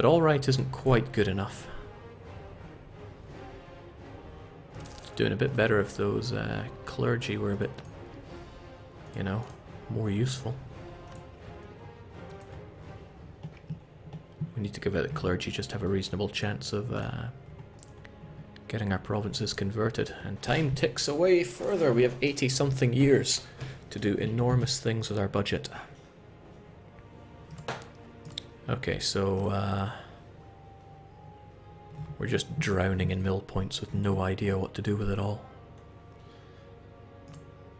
But alright isn't quite good enough. Doing a bit better if those clergy were a bit, you know, more useful. We need to give it the clergy just have a reasonable chance of getting our provinces converted. And time ticks away further. We have 80-something years to do enormous things with our budget. Okay, so we're just drowning in mill points with no idea what to do with it all.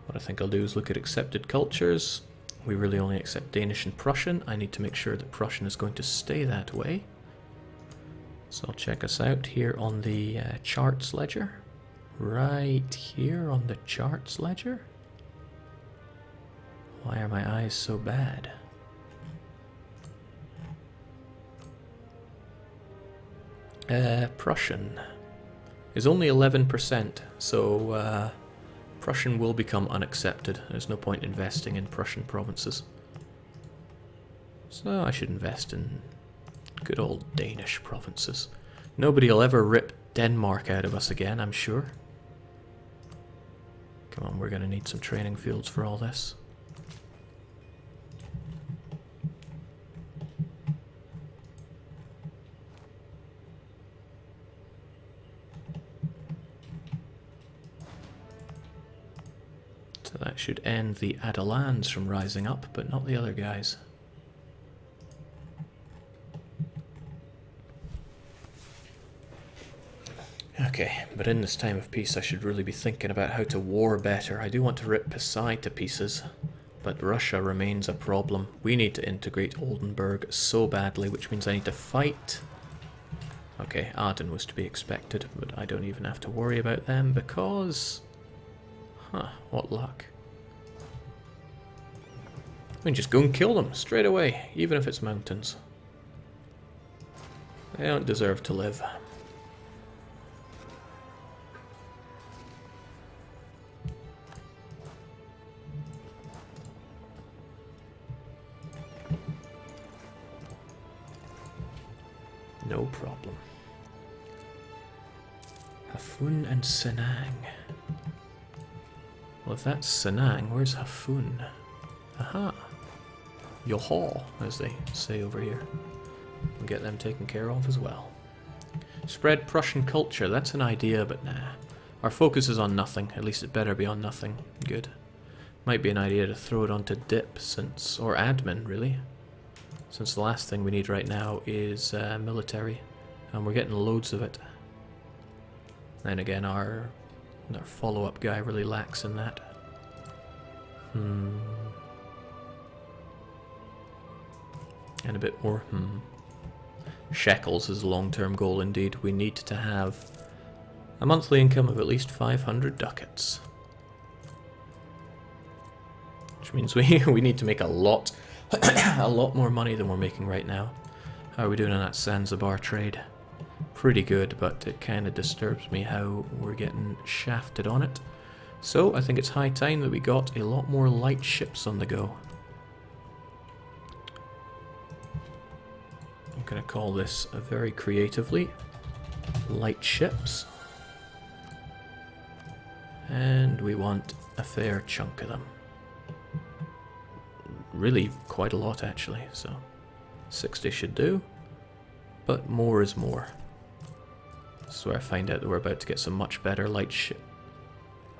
What I think I'll do is look at accepted cultures. We really only accept Danish and Prussian. I need to make sure that Prussian is going to stay that way. So I'll check us out here on the charts ledger. Right here on the charts ledger? Why are my eyes so bad? Prussian is only 11%, so Prussian will become unaccepted. There's no point investing in Prussian provinces. So I should invest in good old Danish provinces. Nobody will ever rip Denmark out of us again, I'm sure. Come on, we're going to need some training fields for all this. So that should end the Adalans from rising up, but not the other guys. Okay, but in this time of peace I should really be thinking about how to war better. I do want to rip Pasai to pieces, but Russia remains a problem. We need to integrate Oldenburg so badly, which means I need to fight. Okay, Aden was to be expected, but I don't even have to worry about them because... Huh, what luck. I mean, just go and kill them straight away, even if it's mountains. They don't deserve to live. No problem. Hafun and Senang. Well, if that's Senang, where's Hafun? Aha. Yohol, as they say over here. We'll get them taken care of as well. Spread Prussian culture, that's an idea, but nah. Our focus is on nothing, at least it better be on nothing. Good. Might be an idea to throw it onto DIP, since, or admin, really. Since the last thing we need right now is military, and we're getting loads of it. Then again, our follow-up guy really lacks in that. And a bit more. Shekels is a long-term goal indeed. We need to have a monthly income of at least 500 ducats. Which means we need to make a lot more money than we're making right now. How are we doing on that Zanzibar trade? Pretty good, but it kind of disturbs me how we're getting shafted on it. So I think it's high time that we got a lot more light ships on the go. I'm going to call this very creatively light ships. And we want a fair chunk of them. Really quite a lot actually, so 60 should do, but more is more. This is where I find out that we're about to get some much better light ship.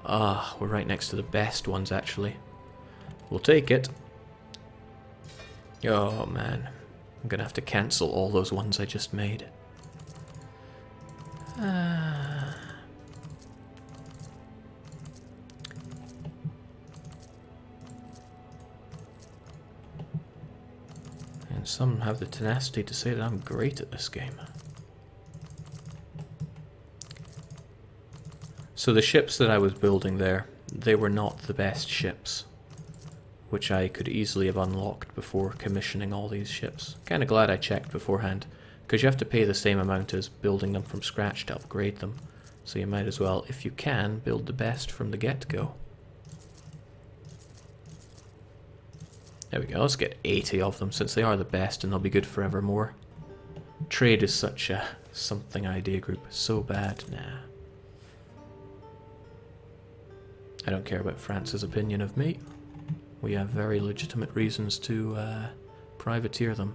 Ah, we're right next to the best ones actually. We'll take it. Oh man, I'm gonna have to cancel all those ones I just made. And some have the tenacity to say that I'm great at this game. So the ships that I was building there, they were not the best ships, which I could easily have unlocked before commissioning all these ships. Kinda glad I checked beforehand, because you have to pay the same amount as building them from scratch to upgrade them. So you might as well, if you can, build the best from the get-go. There we go, let's get 80 of them, since they are the best and they'll be good forevermore. Trade is such a something idea group. So bad. Nah. I don't care about France's opinion of me. We have very legitimate reasons to privateer them.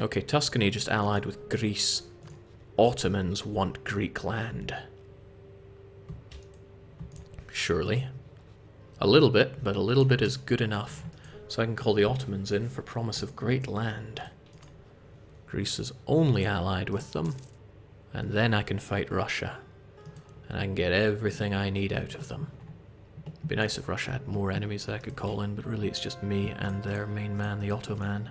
Okay, Tuscany just allied with Greece. Ottomans want Greek land. Surely. A little bit, but a little bit is good enough. So I can call the Ottomans in for promise of great land. Greece is only allied with them. And then I can fight Russia. And I can get everything I need out of them. It'd be nice if Russia had more enemies that I could call in, but really it's just me and their main man, the Ottoman.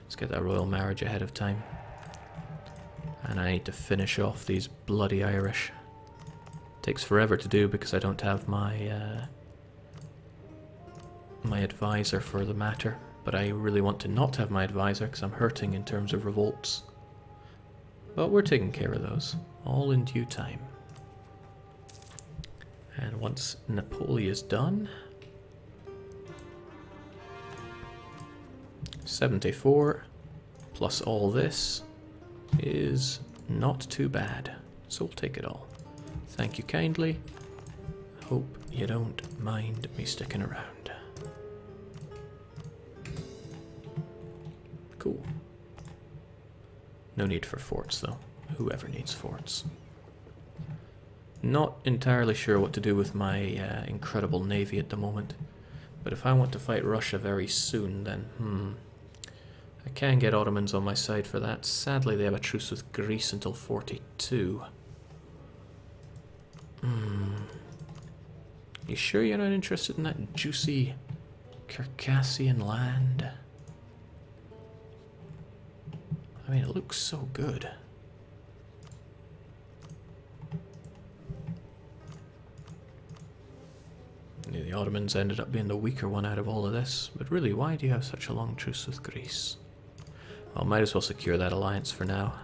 Let's get that royal marriage ahead of time. And I need to finish off these bloody Irish. Takes forever to do because I don't have my my advisor for the matter. But I really want to not have my advisor because I'm hurting in terms of revolts. But we're taking care of those, all in due time. And once Napoli is done, 74 plus all this is not too bad. So we'll take it all. Thank you kindly. Hope you don't mind me sticking around. Cool. No need for forts though. Whoever needs forts. Not entirely sure what to do with my incredible navy at the moment. But if I want to fight Russia very soon, then I can get Ottomans on my side for that. Sadly, they have a truce with Greece until 42. You sure you're not interested in that juicy Circassian land? I mean, it looks so good. The Ottomans ended up being the weaker one out of all of this, but really, why do you have such a long truce with Greece? Well, might as well secure that alliance for now.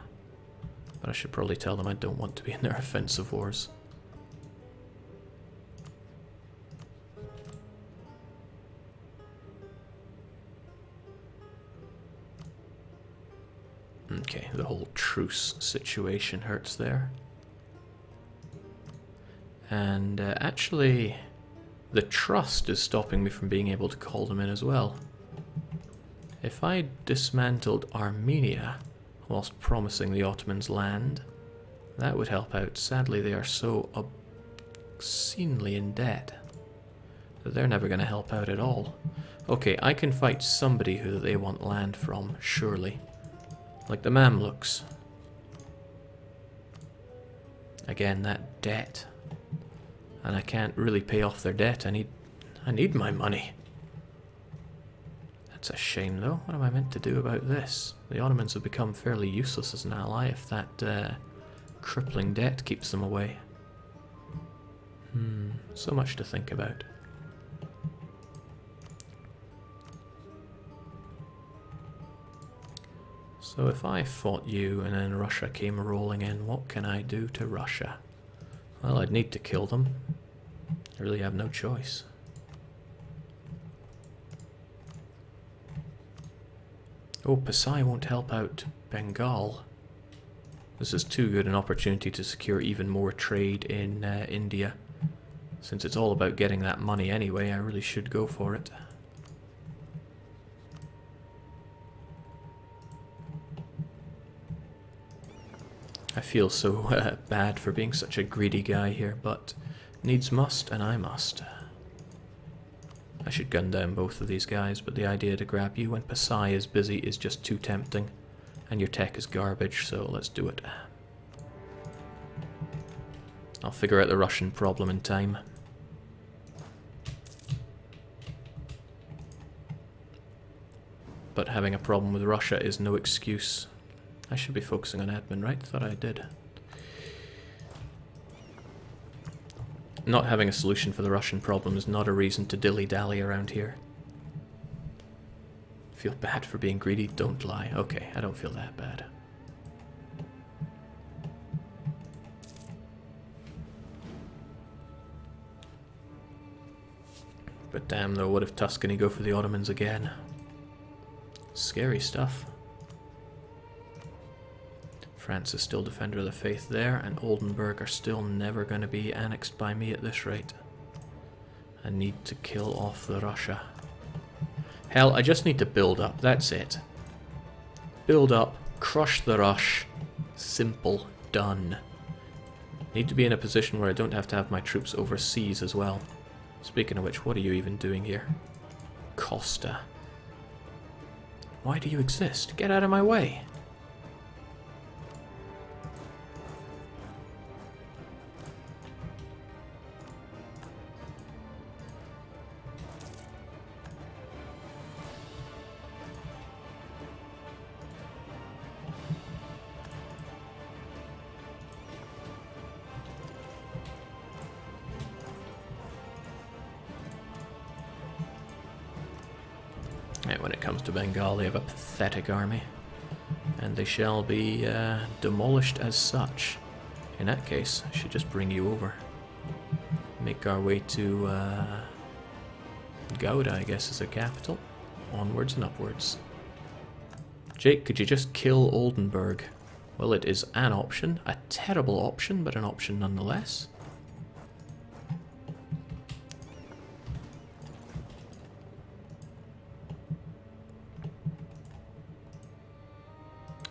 But I should probably tell them I don't want to be in their offensive wars. Okay, the whole truce situation hurts there. And actually, the trust is stopping me from being able to call them in as well. If I dismantled Armenia whilst promising the Ottomans land, that would help out. Sadly, they are so obscenely in debt that they're never going to help out at all. Okay, I can fight somebody who they want land from, surely. Like the Mamluks. Again, that debt. And I can't really pay off their debt. I need my money. That's a shame though. What am I meant to do about this? The Ottomans have become fairly useless as an ally if that crippling debt keeps them away. So much to think about. So if I fought you and then Russia came rolling in, what can I do to Russia? Well, I'd need to kill them. I really have no choice. Oh, Pasai won't help out Bengal. This is too good an opportunity to secure even more trade in India. Since it's all about getting that money anyway, I really should go for it. I feel so bad for being such a greedy guy here, but needs must, and I must. I should gun down both of these guys, but the idea to grab you when Pasai is busy is just too tempting, and your tech is garbage, so let's do it. I'll figure out the Russian problem in time. But having a problem with Russia is no excuse. I should be focusing on admin, right? Thought I did. Not having a solution for the Russian problem is not a reason to dilly-dally around here. Feel bad for being greedy? Don't lie. Okay, I don't feel that bad. But damn though, what if Tuscany go for the Ottomans again? Scary stuff. France is still Defender of the Faith there, and Oldenburg are still never going to be annexed by me at this rate. I need to kill off the Russia. Hell, I just need to build up, that's it. Build up, crush the rush. Simple, done. Need to be in a position where I don't have to have my troops overseas as well. Speaking of which, what are you even doing here? Costa. Why do you exist? Get out of my way. When it comes to Bengal, they have a pathetic army, and they shall be demolished as such. In that case, I should just bring you over. Make our way to Gouda, I guess, is their capital. Onwards and upwards. Jake, could you just kill Oldenburg? Well, it is an option. A terrible option, but an option nonetheless.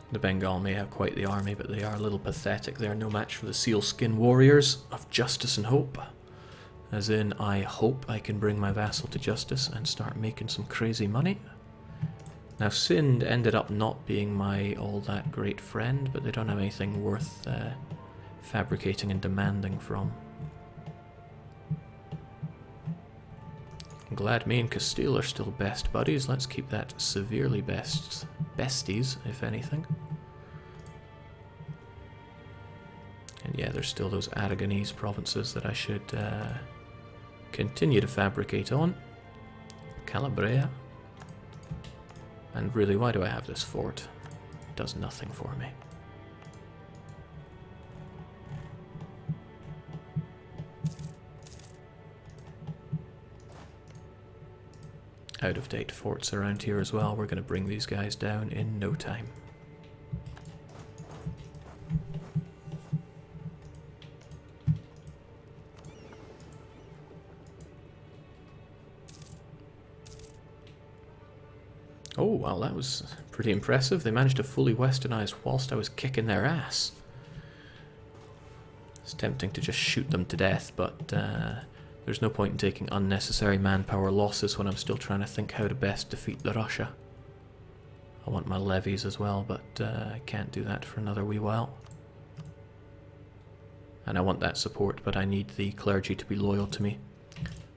The Bengal may have quite the army, but they are a little pathetic. They are no match for the sealskin warriors of justice and hope. As in, I hope I can bring my vassal to justice and start making some crazy money. Now, Sind ended up not being my all that great friend, but they don't have anything worth fabricating and demanding from. I'm glad me and Castile are still best buddies. Let's keep that severely besties, if anything. And yeah, there's still those Aragonese provinces that I should continue to fabricate on. Calabria. And really, why do I have this fort? It does nothing for me. Out-of-date forts around here as well. We're going to bring these guys down in no time. Oh, well, that was pretty impressive. They managed to fully westernize whilst I was kicking their ass. It's tempting to just shoot them to death, but there's no point in taking unnecessary manpower losses when I'm still trying to think how to best defeat the Russia. I want my levies as well, but I can't do that for another wee while. And I want that support, but I need the clergy to be loyal to me.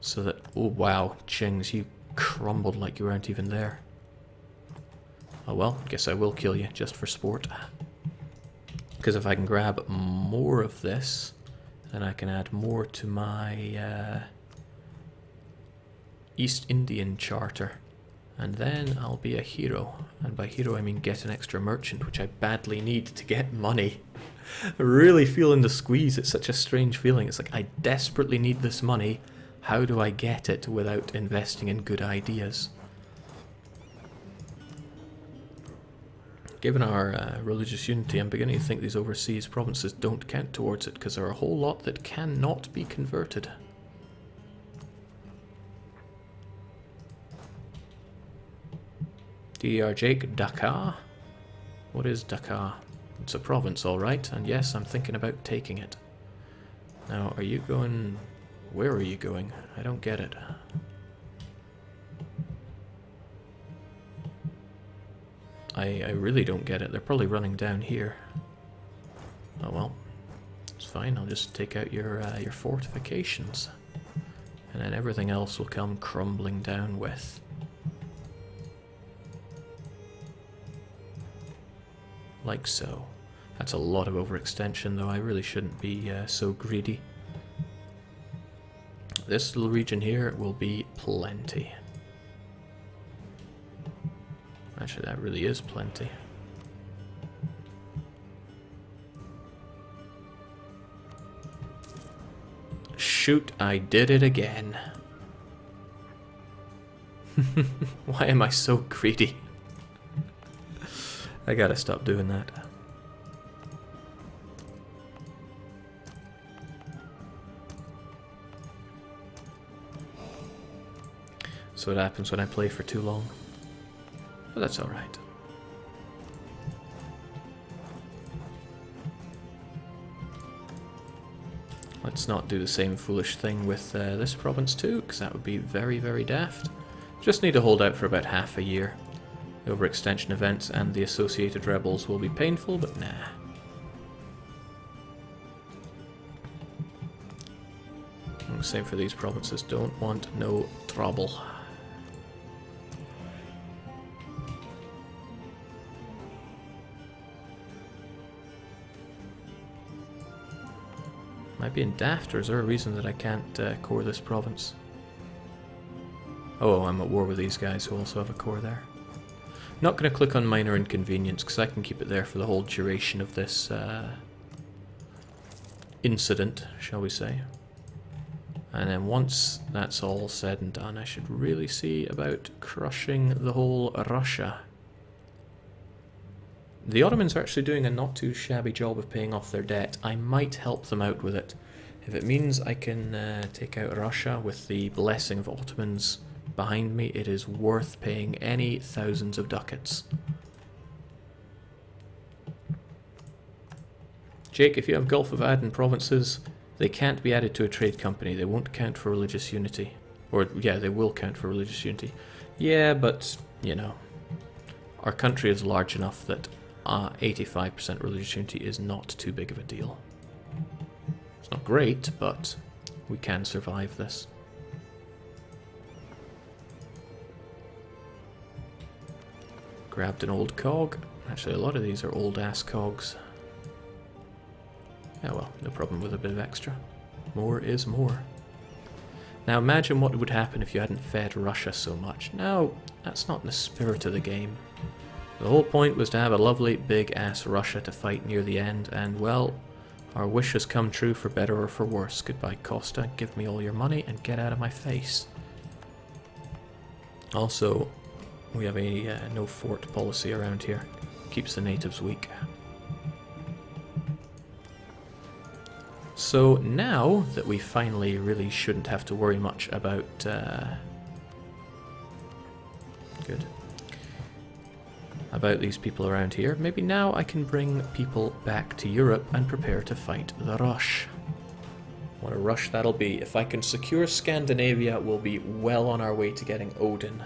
So that... Oh, wow, Chings, you crumbled like you weren't even there. Oh well, guess I will kill you, just for sport. Because if I can grab more of this, then I can add more to my East Indian charter. And then I'll be a hero. And by hero I mean get an extra merchant, which I badly need to get money. Really feeling the squeeze. It's such a strange feeling. It's like I desperately need this money. How do I get it without investing in good ideas? Given our religious unity, I'm beginning to think these overseas provinces don't count towards it, because there are a whole lot that cannot be converted. DDR Jake, Dakar? What is Dakar? It's a province, alright, and yes, I'm thinking about taking it. Now, are you going... Where are you going? I don't get it. I really don't get it. They're probably running down here. Oh well, it's fine. I'll just take out your fortifications, and then everything else will come crumbling down with. Like so. That's a lot of overextension, though. I really shouldn't be so greedy. This little region here will be plenty. Actually, that really is plenty. Shoot, I did it again. Why am I so greedy? I gotta stop doing that. So what happens when I play for too long. But that's alright. Let's not do the same foolish thing with this province too, because that would be very, very daft. Just need to hold out for about half a year. The overextension events and the associated rebels will be painful, but nah. Same for these provinces, don't want no trouble. Am I being daft, or is there a reason that I can't core this province? Oh, I'm at war with these guys who also have a core there. Not going to click on minor inconvenience, because I can keep it there for the whole duration of this incident, shall we say. And then once that's all said and done, I should really see about crushing the whole Russia. The Ottomans are actually doing a not too shabby job of paying off their debt. I might help them out with it. If it means I can take out Russia with the blessing of Ottomans behind me, it is worth paying any thousands of ducats. Jake, if you have Gulf of Aden provinces, they can't be added to a trade company. They won't count for religious unity. Or, yeah, they will count for religious unity. Yeah, but, you know, our country is large enough that 85% religious unity is not too big of a deal. It's not great, but we can survive this. Grabbed an old cog. Actually, a lot of these are old-ass cogs. Yeah, well, no problem with a bit of extra. More is more. Now imagine what would happen if you hadn't fed Russia so much. Now, that's not in the spirit of the game. The whole point was to have a lovely big-ass Russia to fight near the end, and well, our wish has come true for better or for worse. Goodbye, Costa. Give me all your money and get out of my face. Also, we have a no fort policy around here. Keeps the natives weak. So now that we finally really shouldn't have to worry much about... about these people around here, maybe now I can bring people back to Europe and prepare to fight the Rush. What a rush that'll be. If I can secure Scandinavia, we'll be well on our way to getting Odin.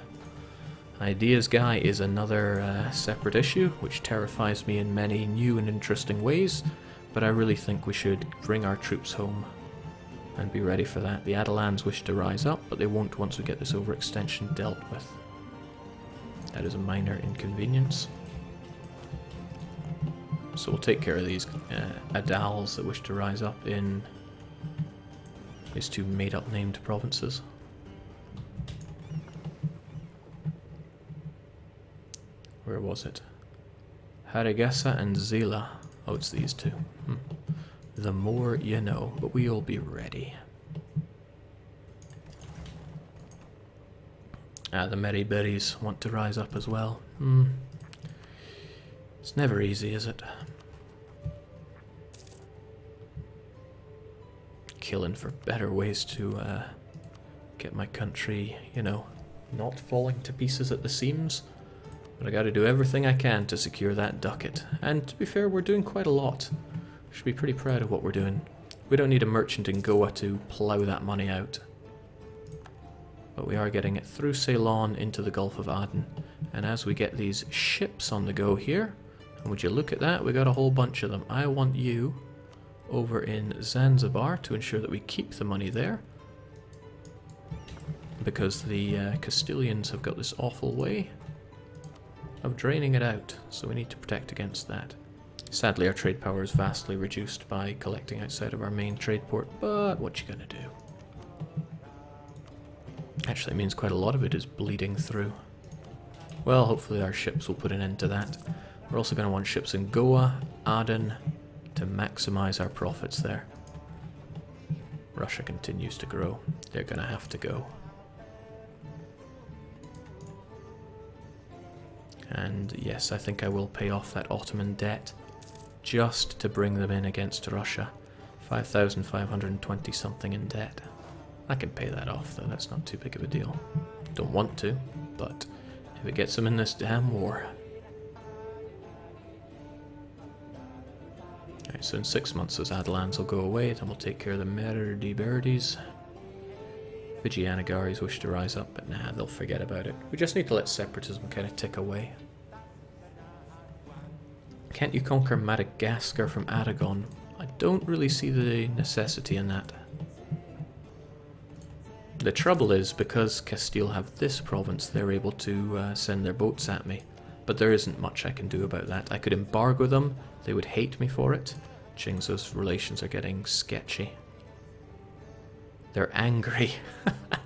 Ideas Guy is another separate issue, which terrifies me in many new and interesting ways, but I really think we should bring our troops home and be ready for that. The Adelans wish to rise up, but they won't once we get this overextension dealt with. That is a minor inconvenience. So we'll take care of these Adals that wish to rise up in these two made-up named provinces. Where was it? Haragasa and Zila. Oh, it's these two. The more you know, but we'll be ready. The Meriberis want to rise up as well. It's never easy, is it? Killing for better ways to get my country, you know, not falling to pieces at the seams. But I gotta do everything I can to secure that ducat. And to be fair, we're doing quite a lot. Should be pretty proud of what we're doing. We don't need a merchant in Goa to plough that money out. But we are getting it through Ceylon into the Gulf of Aden. And as we get these ships on the go here, and would you look at that, we got a whole bunch of them. I want you over in Zanzibar to ensure that we keep the money there. Because the Castilians have got this awful way of draining it out, so we need to protect against that. Sadly, our trade power is vastly reduced by collecting outside of our main trade port, but what you gonna do? Actually, it means quite a lot of it is bleeding through. Well, hopefully our ships will put an end to that. We're also going to want ships in Goa, Aden, to maximize our profits there. Russia continues to grow. They're going to have to go. And yes, I think I will pay off that Ottoman debt just to bring them in against Russia. 5,520 something in debt. I can pay that off though, that's not too big of a deal. Don't want to, but if it gets them in this damn war. Alright, so in 6 months those Adelans will go away, then we'll take care of the Merdi-Berdis. Vijayanagaris wish to rise up, but nah, they'll forget about it. We just need to let separatism kind of tick away. Can't you conquer Madagascar from Aragon? I don't really see the necessity in that. The trouble is, because Castile have this province, they're able to send their boats at me. But there isn't much I can do about that. I could embargo them, they would hate me for it. Qingzhou's relations are getting sketchy. They're angry.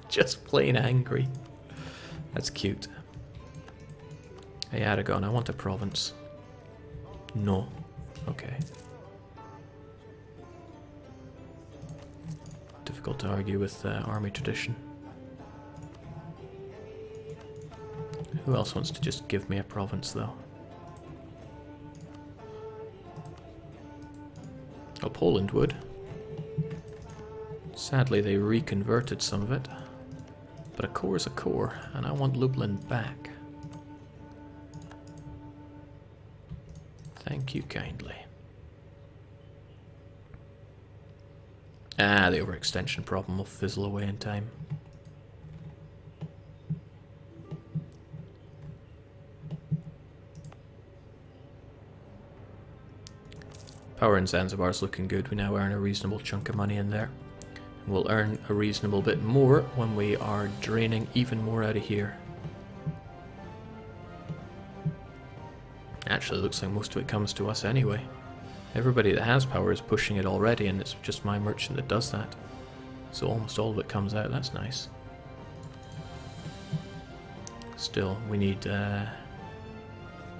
Just plain angry. That's cute. Hey Aragon, I want a province. No. Okay. Difficult to argue with army tradition. Who else wants to just give me a province though? Oh, Poland would. Sadly, they reconverted some of it. But a core is a core, and I want Lublin back. Thank you kindly. Ah, the overextension problem will fizzle away in time. Power in Zanzibar is looking good. We now earn a reasonable chunk of money in there. We'll earn a reasonable bit more when we are draining even more out of here. Actually, it looks like most of it comes to us anyway. Everybody that has power is pushing it already, and it's just my merchant that does that. So almost all of it comes out, that's nice. Still, we need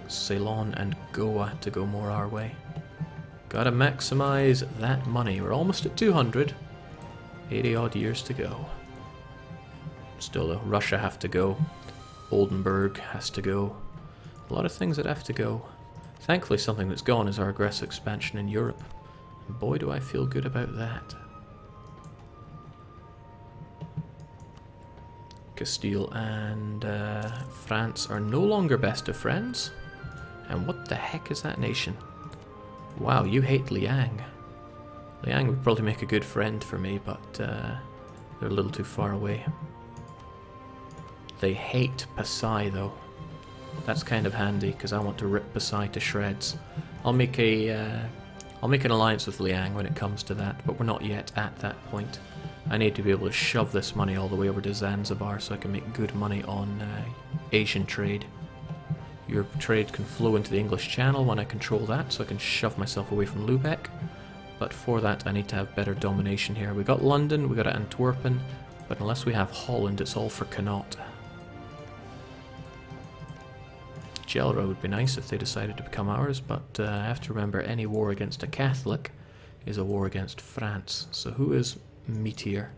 Ceylon and Goa to go more our way. Gotta maximize that money. We're almost at 200. 80 odd years to go. Still though, Russia have to go. Oldenburg has to go. A lot of things that have to go. Thankfully something that's gone is our aggressive expansion in Europe. And boy do I feel good about that. Castile and France are no longer best of friends. And what the heck is that nation? Wow, you hate Liang. Liang would probably make a good friend for me, but they're a little too far away. They hate Pasai though. That's kind of handy because I want to rip Pasai to shreds. I'll make an alliance with Liang when it comes to that, but we're not yet at that point. I need to be able to shove this money all the way over to Zanzibar so I can make good money on Asian trade. Your trade can flow into the English Channel when I control that, so I can shove myself away from Lubeck. But for that I need to have better domination here. We got London, we got Antwerpen, but unless we have Holland, it's all for Connaught. Gelra would be nice if they decided to become ours, but I have to remember any war against a Catholic is a war against France. So who is meatier?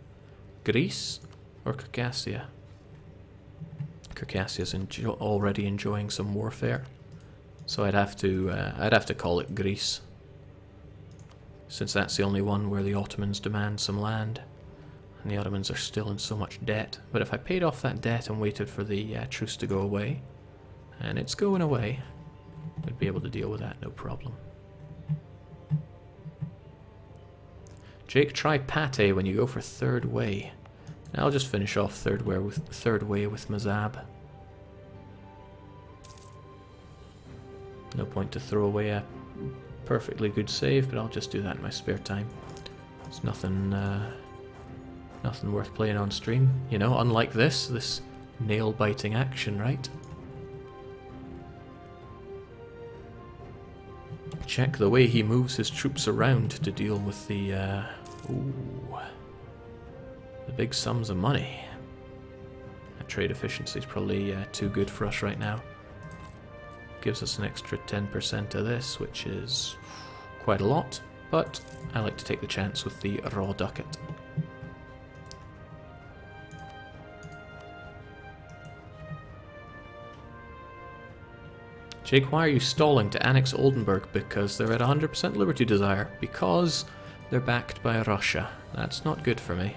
Greece or Circassia? Circassia's already enjoying some warfare, so I'd have to call it Greece, since that's the only one where the Ottomans demand some land, and the Ottomans are still in so much debt. But if I paid off that debt and waited for the truce to go away, and it's going away, I'd be able to deal with that, no problem. Jake, try pate when you go for third way. And I'll just finish off third way with Mazab. No point to throw away a perfectly good save, but I'll just do that in my spare time. It's nothing worth playing on stream, you know, unlike this nail-biting action, right? Check the way he moves his troops around to deal with the big sums of money. That trade efficiency is probably too good for us right now. Gives us an extra 10% of this, which is quite a lot, but I like to take the chance with the raw ducat. Jake, why are you stalling to annex Oldenburg? Because they're at 100% liberty desire. Because they're backed by Russia. That's not good for me.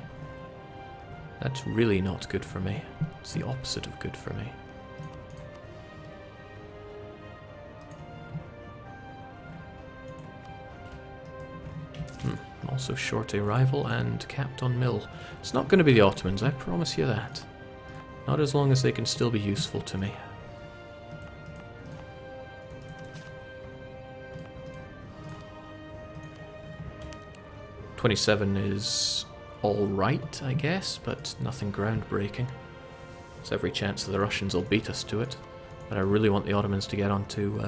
That's really not good for me. It's the opposite of good for me. Also short a rival and capped on mill. It's not going to be the Ottomans, I promise you that. Not as long as they can still be useful to me. '27 is alright, I guess, but nothing groundbreaking. There's every chance that the Russians will beat us to it, but I really want the Ottomans to get onto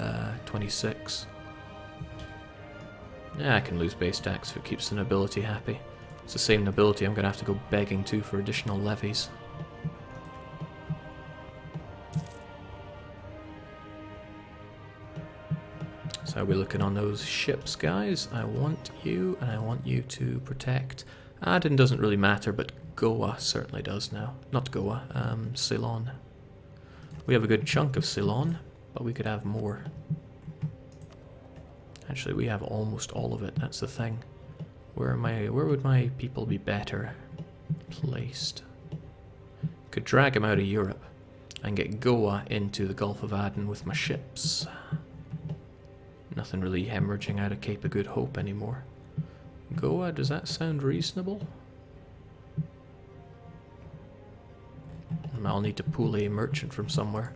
26. Yeah, I can lose base tax if it keeps the nobility happy. It's the same nobility I'm going to have to go begging to for additional levies. So how are we looking on those ships, guys? I want you, and I want you to protect. Aden doesn't really matter, but Goa certainly does now. Not Goa, Ceylon. We have a good chunk of Ceylon, but we could have more. Actually, we have almost all of it, that's the thing. Where would my people be better placed? Could drag them out of Europe and get Goa into the Gulf of Aden with my ships. Nothing really hemorrhaging out of Cape of Good Hope anymore. Goa, does that sound reasonable? I'll need to pull a merchant from somewhere,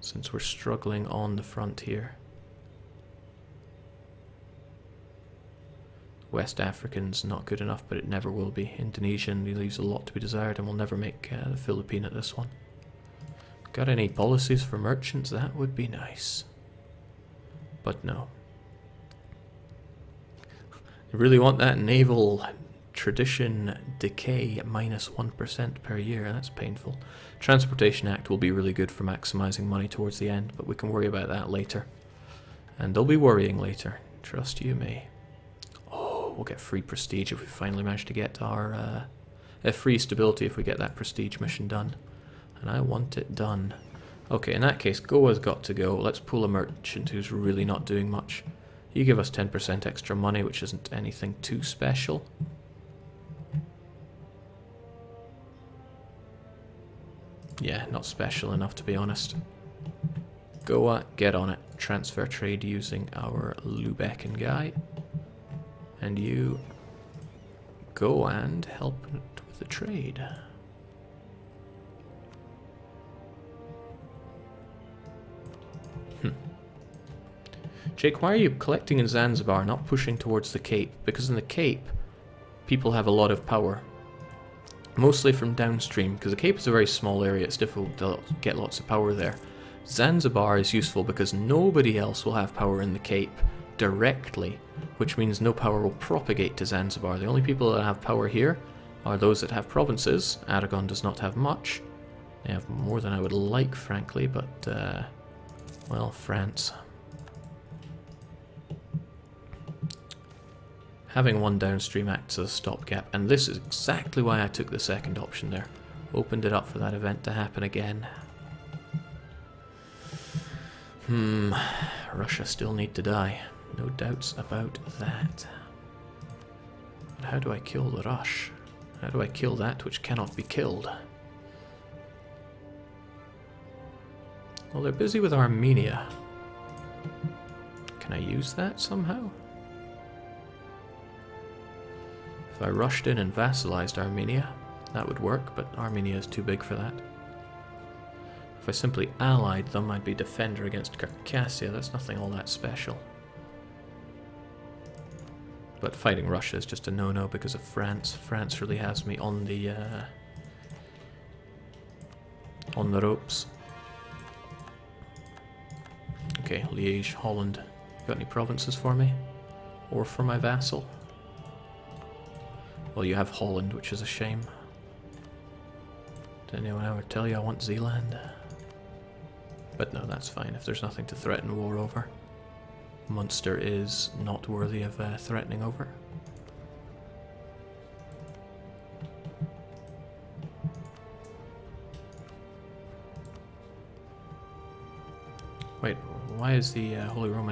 since we're struggling on the front here. West African's not good enough, but it never will be. Indonesian, he leaves a lot to be desired, and will never make the Philippine at this one. Got any policies for merchants? That would be nice. But no. I really want that naval tradition decay minus 1% per year. That's painful. Transportation Act will be really good for maximizing money towards the end, but we can worry about that later. And they'll be worrying later. Trust you me. We'll get free prestige if we finally manage to get our free stability if we get that prestige mission done. And I want it done. Okay, in that case, Goa's got to go. Let's pull a merchant who's really not doing much. You give us 10% extra money, which isn't anything too special. Yeah, not special enough to be honest. Goa, get on it. Transfer trade using our Lübecken guy. And you go and help with the trade. Jake, why are you collecting in Zanzibar, not pushing towards the Cape? Because in the Cape, people have a lot of power. Mostly from downstream, because the Cape is a very small area, it's difficult to get lots of power there. Zanzibar is useful because nobody else will have power in the Cape directly, which means no power will propagate to Zanzibar. The only people that have power here are those that have provinces. Aragon does not have much. They have more than I would like, frankly, but, well, France. Having one downstream acts as a stopgap, and this is exactly why I took the second option there. Opened it up for that event to happen again. Russia still need to die. No doubts about that. But how do I kill the Rush? How do I kill that which cannot be killed? Well, they're busy with Armenia. Can I use that somehow? If I rushed in and vassalized Armenia, that would work, but Armenia is too big for that. If I simply allied them, I'd be defender against Circassia. That's nothing all that special. But fighting Russia is just a no-no because of France. France really has me on the ropes. Okay, Liège, Holland. Got any provinces for me? Or for my vassal? Well, you have Holland, which is a shame. Did anyone ever tell you I want Zeeland? But no, that's fine if there's nothing to threaten war over. Munster is not worthy of threatening over. Wait, why is the Holy Roman